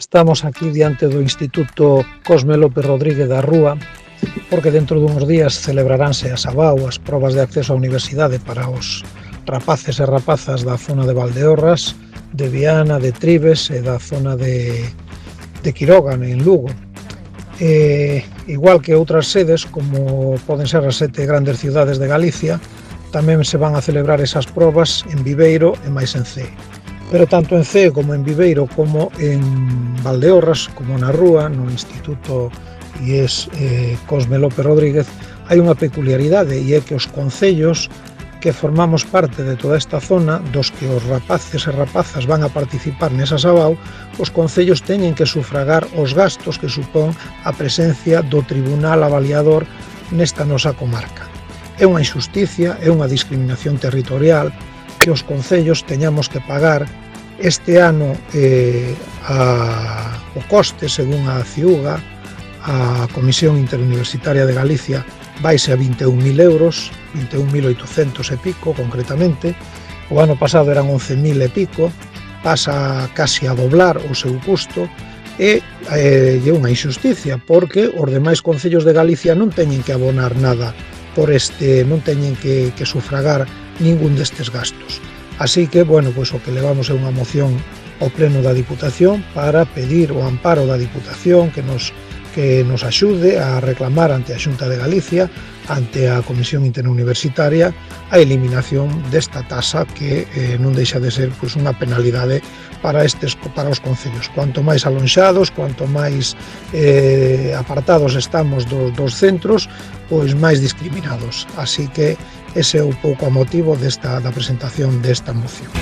Estamos aquí diante do Instituto Cosme López Rodríguez da Rúa, porque dentro dunhos días celebraránse as ABAU, as probas de acceso á universidade para os rapaces e rapazas da zona de Valdeorras, de Viana, de Trives e da zona de Quiroga, en Lugo. Igual que outras sedes, como poden ser as 7 grandes cidades de Galicia, tamén se van a celebrar esas probas en Viveiro e máis en Cee. Pero tanto en Cee como en Viveiro como en Valdeorras, como na Rúa, no Instituto Cosme López Rodríguez, hai unha peculiaridade, e é que os concellos que formamos parte de toda esta zona, dos que os rapaces e rapazas van a participar nesas ABAU, os concellos teñen que sufragar os gastos que supón a presencia do Tribunal Avaliador nesta nosa comarca. É unha injusticia, é unha discriminación territorial que os concellos teñamos que pagar este ano o coste, según a CIUGA, a Comisión Interuniversitaria de Galicia, vaise a 21.000 euros, 21.800 e pico, concretamente. O ano pasado eran 11.000 e pico, pasa casi a doblar o seu custo, e é unha injusticia, porque os demais concellos de Galicia non teñen que abonar nada por non teñen que sufragar ningún destes gastos. Así que, bueno, pois o que levamos é unha moción ao Pleno da Diputación para pedir o amparo da Diputación que nos axude a reclamar ante a Xunta de Galicia, ante a Comisión Interuniversitaria, a eliminación desta taxa que non deixa de ser pois unha penalidade para os concellos. Cuanto máis alonxados, cuanto máis apartados estamos dos centros, pois máis discriminados. Así que ese é un pouco o motivo da presentación desta moción.